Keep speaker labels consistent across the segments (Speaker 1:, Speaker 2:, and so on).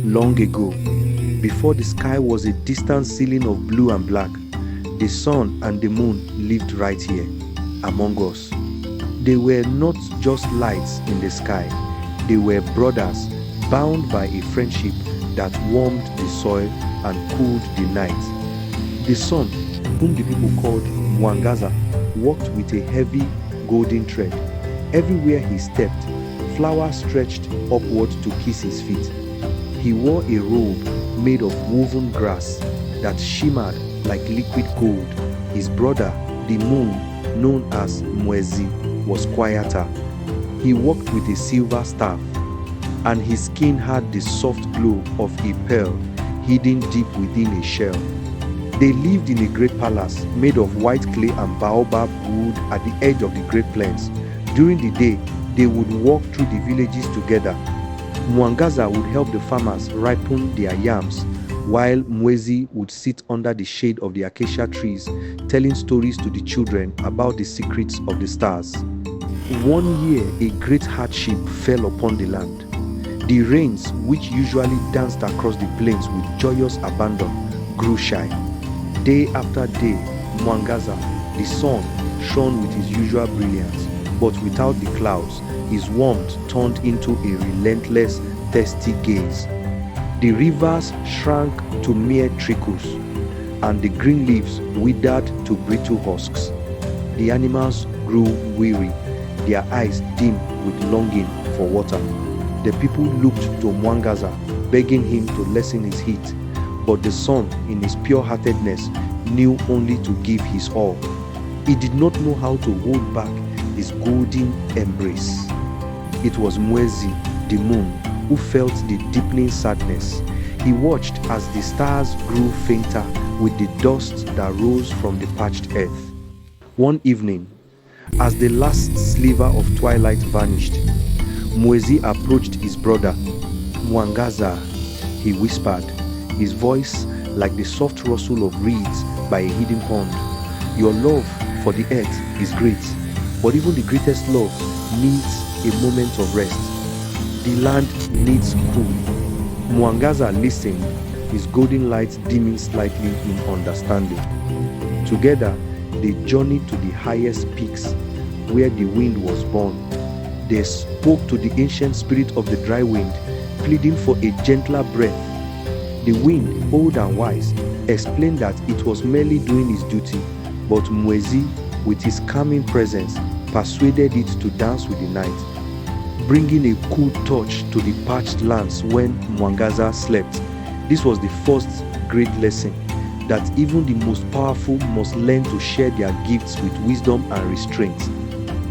Speaker 1: Long ago, before the sky was a distant ceiling of blue and black, the sun and the moon lived right here, among us. They were not just lights in the sky, they were brothers bound by a friendship that warmed the soil and cooled the night. The sun, whom the people called Mwangaza, walked with a heavy golden tread. Everywhere he stepped, flowers stretched upward to kiss his feet. He wore a robe made of woven grass that shimmered like liquid gold. His brother, the moon, known as Mwezi, was quieter. He walked with a silver staff, and his skin had the soft glow of a pearl hidden deep within a shell. They lived in a great palace made of white clay and baobab wood at the edge of the Great Plains. During the day, they would walk through the villages together. Mwangaza would help the farmers ripen their yams, while Mwezi would sit under the shade of the acacia trees, telling stories to the children about the secrets of the stars. One year, a great hardship fell upon the land. The rains, which usually danced across the plains with joyous abandon, grew shy. Day after day, Mwangaza, the sun, shone with his usual brilliance, but without the clouds, his warmth turned into a relentless, thirsty gaze. The rivers shrank to mere trickles, and the green leaves withered to brittle husks. The animals grew weary, their eyes dim with longing for water. The people looked to Mwangaza, begging him to lessen his heat, but the sun, in his pure-heartedness, knew only to give his all. He did not know how to hold back his golden embrace. It was Mwezi, the moon, who felt the deepening sadness. He watched as the stars grew fainter with the dust that rose from the parched earth. One evening, as the last sliver of twilight vanished, Mwezi approached his brother. Mwangaza, he whispered, his voice like the soft rustle of reeds by a hidden pond. Your love for the earth is great, but even the greatest love needs a moment of rest. The land needs cool. Mwangaza listened, his golden light dimming slightly in understanding. Together, they journeyed to the highest peaks where the wind was born. They spoke to the ancient spirit of the dry wind, pleading for a gentler breath. The wind, old and wise, explained that it was merely doing its duty, but Mwezi, with his calming presence, persuaded it to dance with the night, bringing a cool touch to the parched lands when Mwangaza slept. This was the first great lesson, that even the most powerful must learn to share their gifts with wisdom and restraint.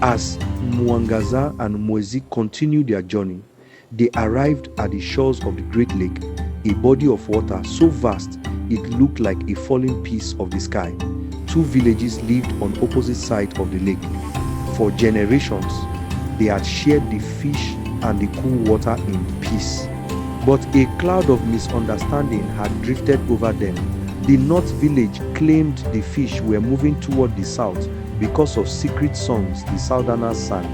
Speaker 1: As Mwangaza and Mwezi continued their journey, they arrived at the shores of the Great Lake, a body of water so vast it looked like a falling piece of the sky. Two villages lived on opposite sides of the lake. For generations, they had shared the fish and the cool water in peace. But a cloud of misunderstanding had drifted over them. The north village claimed the fish were moving toward the south because of secret songs the southerners sang.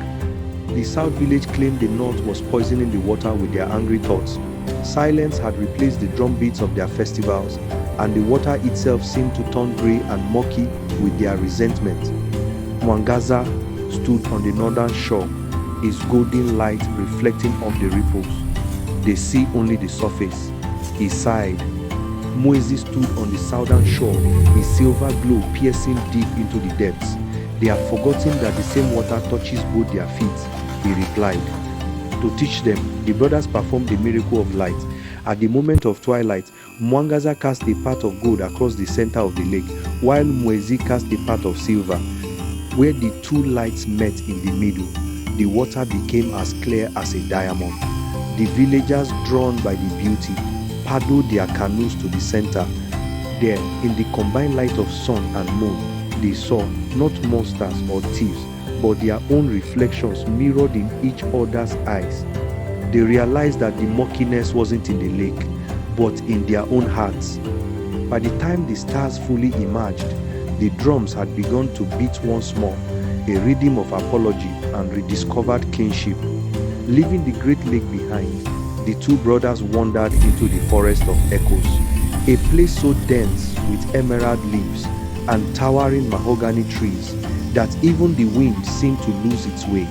Speaker 1: The south village claimed the north was poisoning the water with their angry thoughts. Silence had replaced the drumbeats of their festivals, and the water itself seemed to turn grey and murky with their resentment. Mwangaza stood on the northern shore, his golden light reflecting off the ripples. They see only the surface. He sighed. Mwezi stood on the southern shore, his silver glow piercing deep into the depths. They have forgotten that the same water touches both their feet, he replied. To teach them, the brothers performed the miracle of light. At the moment of twilight, Mwangaza cast a part of gold across the center of the lake, while Mwezi cast a part of silver. Where the two lights met in the middle, the water became as clear as a diamond. The villagers, drawn by the beauty, paddled their canoes to the center. There, in the combined light of sun and moon, they saw not monsters or thieves, but their own reflections mirrored in each other's eyes. They realized that the murkiness wasn't in the lake, but in their own hearts. By the time the stars fully emerged, the drums had begun to beat once more, a rhythm of apology and rediscovered kinship. Leaving the great lake behind, the two brothers wandered into the forest of echoes, a place so dense with emerald leaves and towering mahogany trees that even the wind seemed to lose its way.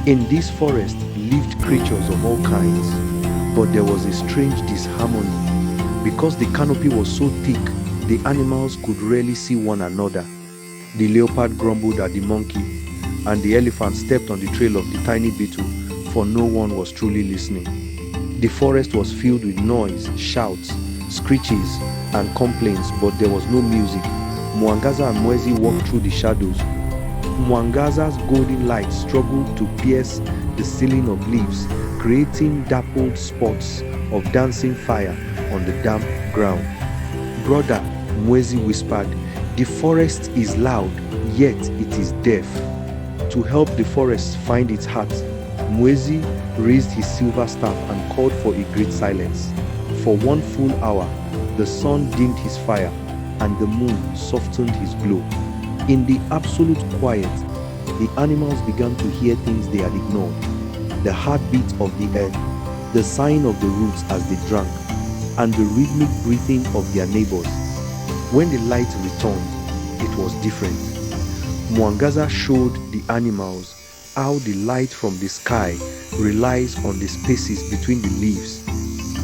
Speaker 1: In this forest lived creatures of all kinds, but there was a strange disharmony. Because the canopy was so thick, the animals could rarely see one another. The leopard grumbled at the monkey, and the elephant stepped on the trail of the tiny beetle, for no one was truly listening. The forest was filled with noise, shouts, screeches, and complaints, but there was no music. Mwangaza and Mwezi walked through the shadows. Mwangaza's golden light struggled to pierce the ceiling of leaves, creating dappled spots of dancing fire on the damp ground. "Brother," Mwezi whispered, "the forest is loud, yet it is deaf." To help the forest find its heart, Mwezi raised his silver staff and called for a great silence. For 1 full hour, the sun dimmed his fire and the moon softened his glow. In the absolute quiet, the animals began to hear things they had ignored: the heartbeat of the earth, the sighing of the roots as they drank, and the rhythmic breathing of their neighbors. When the light returned, it was different. Mwangaza showed the animals how the light from the sky relies on the spaces between the leaves.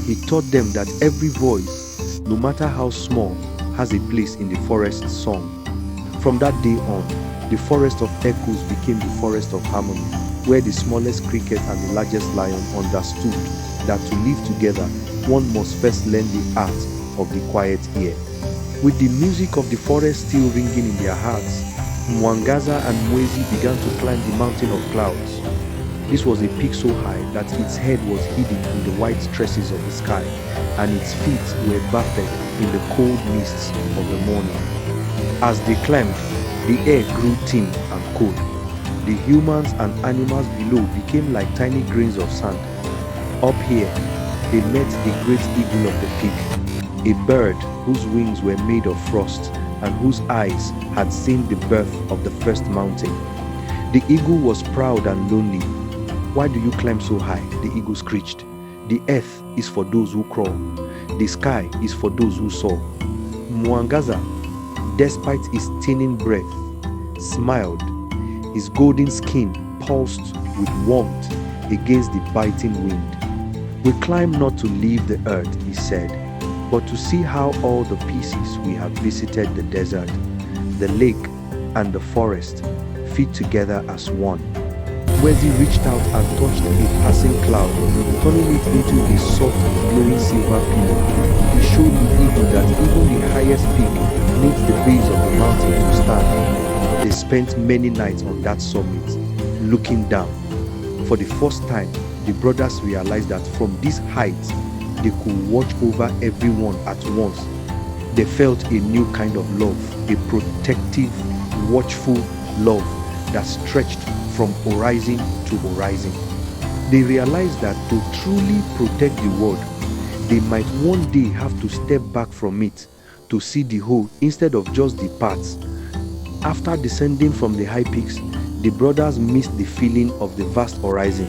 Speaker 1: He taught them that every voice, no matter how small, has a place in the forest's song. From that day on, the forest of echoes became the forest of harmony, where the smallest cricket and the largest lion understood that to live together, one must first learn the art of the quiet ear. With the music of the forest still ringing in their hearts, Mwangaza and Mwezi began to climb the mountain of clouds. This was a peak so high that its head was hidden in the white tresses of the sky, and its feet were bathed in the cold mists of the morning. As they climbed, the air grew thin and cold. The humans and animals below became like tiny grains of sand. Up here, they met the great eagle of the peak, a bird whose wings were made of frost and whose eyes had seen the birth of the first mountain. The eagle was proud and lonely. "Why do you climb so high?" the eagle screeched. "The earth is for those who crawl. The sky is for those who soar." Mwangaza, despite his thinning breath, smiled. His golden skin pulsed with warmth against the biting wind. "We climb not to leave the earth," he said, "but to see how all the pieces we have visited, the desert, the lake, and the forest, fit together as one." Mwezi reached out and touched a passing cloud, turning it into a soft, glowing silver pillar. He showed the eagle that even the highest peak needs the base of the mountain to stand. They spent many nights on that summit, looking down. For the first time, the brothers realized that from this height, they could watch over everyone at once. They felt a new kind of love, a protective, watchful love that stretched from horizon to horizon. They realized that to truly protect the world, they might one day have to step back from it to see the whole instead of just the parts. After descending from the high peaks, the brothers missed the feeling of the vast horizon.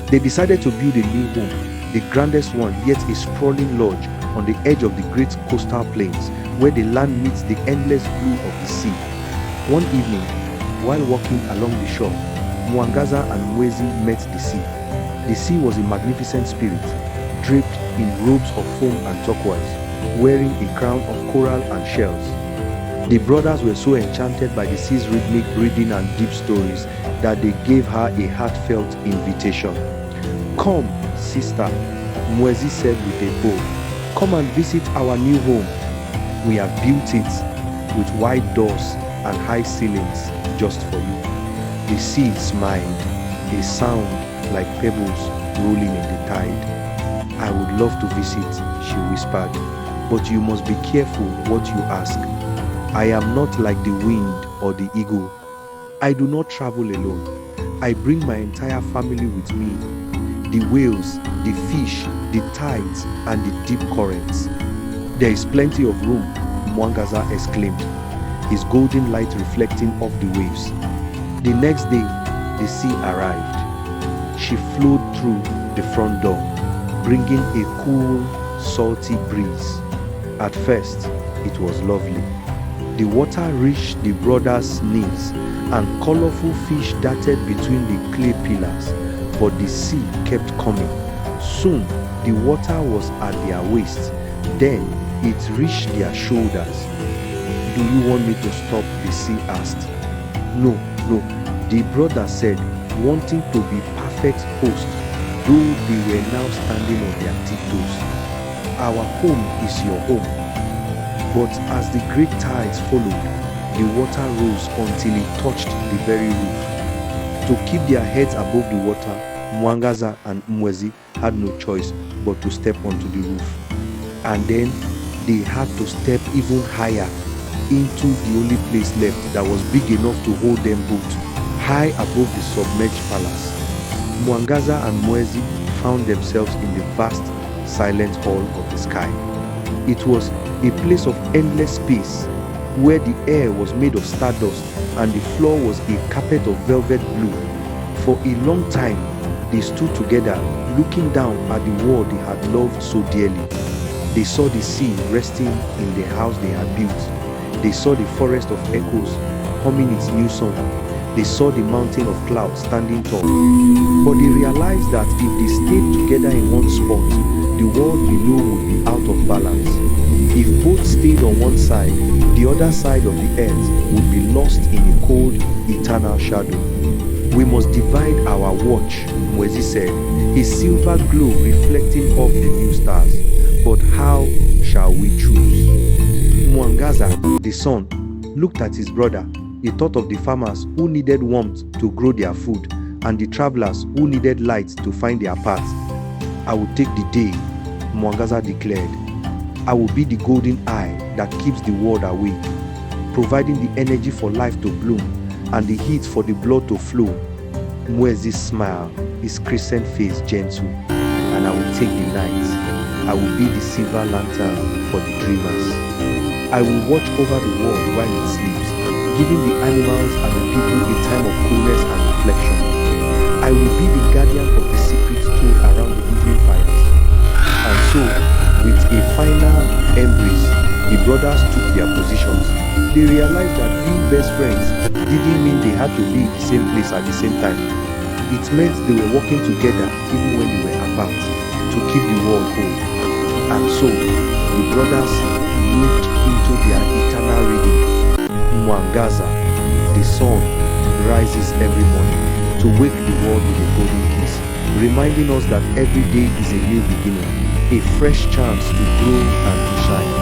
Speaker 1: They decided to build a new home, the grandest one, yet a sprawling lodge on the edge of the great coastal plains, where the land meets the endless blue of the sea. One evening, while walking along the shore, Mwangaza and Mwezi met the sea. The sea was a magnificent spirit, draped in robes of foam and turquoise, wearing a crown of coral and shells. The brothers were so enchanted by the sea's rhythmic breathing and deep stories that they gave her a heartfelt invitation. "Come, sister," Mwezi said with a bow. "Come and visit our new home. We have built it with wide doors and high ceilings just for you." The sea smiled, a sound like pebbles rolling in the tide. "I would love to visit," she whispered, "but you must be careful what you ask. I am not like the wind or the eagle. I do not travel alone. I bring my entire family with me. The whales, the fish, the tides, and the deep currents." "There is plenty of room," Mwangaza exclaimed, his golden light reflecting off the waves. The next day, the sea arrived. She flowed through the front door. bringing a cool, salty breeze. At first, it was lovely. The water reached the brothers' knees, and colorful fish darted between the clay pillars, but the sea kept coming. Soon, the water was at their waists, then it reached their shoulders. "Do you want me to stop?" the sea asked. No, the brothers said, wanting to be perfect hosts, though they were now standing on their tiptoes. "Our home is your home." But as the great tides followed, the water rose until it touched the very roof. To keep their heads above the water, Mwangaza and Mwezi had no choice but to step onto the roof. And then they had to step even higher into the only place left that was big enough to hold them both, high above the submerged palace. Mwangaza and Mwezi found themselves in the vast, silent hall of the sky. It was a place of endless space, where the air was made of stardust and the floor was a carpet of velvet blue. For a long time, they stood together, looking down at the world they had loved so dearly. They saw the sea resting in the house they had built. They saw the forest of echoes humming its new song. They saw the mountain of clouds standing tall. But they realized that if they stayed together in one spot, the world below would be out of balance. If both stayed on one side, the other side of the earth would be lost in a cold, eternal shadow. "We must divide our watch," Mwezi said, his silver glow reflecting off the new stars. "But how shall we choose?" Mwangaza, the son, looked at his brother. He thought of the farmers who needed warmth to grow their food, and the travelers who needed light to find their path. "I will take the day," Mwangaza declared. "I will be the golden eye that keeps the world awake, providing the energy for life to bloom and the heat for the blood to flow." Mwezi smiled, his crescent face gentle. "And I will take the night. I will be the silver lantern for the dreamers. I will watch over the world while it sleeps, giving the animals and the people a time of coolness and reflection. I will be the guardian of the secrets told around the evening fires." And so, with a final embrace, the brothers took their positions. They realized that being best friends didn't mean they had to be in the same place at the same time. It meant they were working together even when they were apart, to keep the world whole. And so, the brothers moved into their eternal rhythm. Mwangaza, the sun, rises every morning to wake the world with a golden kiss, reminding us that every day is a new beginning, a fresh chance to grow and to shine.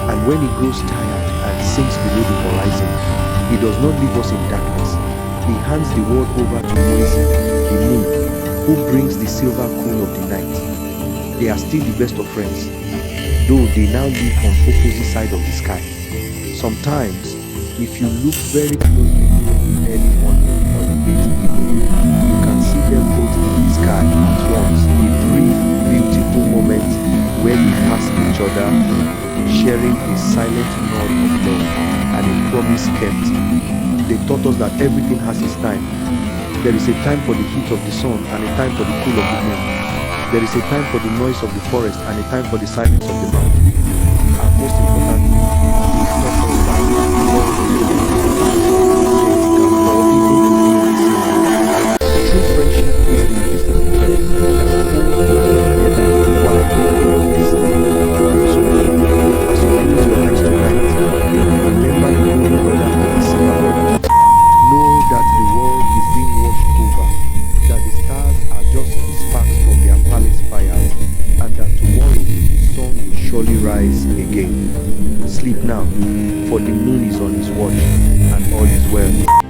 Speaker 1: And when he grows tired and sinks below the horizon, he does not leave us in darkness. He hands the world over to Mwezi, the moon, who brings the silver cool of the night. They are still the best of friends, though they now live on opposite sides of the sky. Sometimes, if you look very closely during the early morning or the late evening, you can see them both in the sky at once, a brief, beautiful moment where they pass each other, sharing a silent nod of love and a promise kept. They taught us that everything has its time. There is a time for the heat of the sun and a time for the cool of the moon. There is a time for the noise of the forest and a time for the silence of the mountain. And most importantly, they taught us that love is true friendship is the invisible thread that holds together while listening. So, as you close your eyes tonight, remember your own brother and his silver brother. Know that the world is being washed over, that the stars are just sparks from their palace fires, and that tomorrow the sun will surely rise again. Sleep now, for the moon is on his watch, and all is well.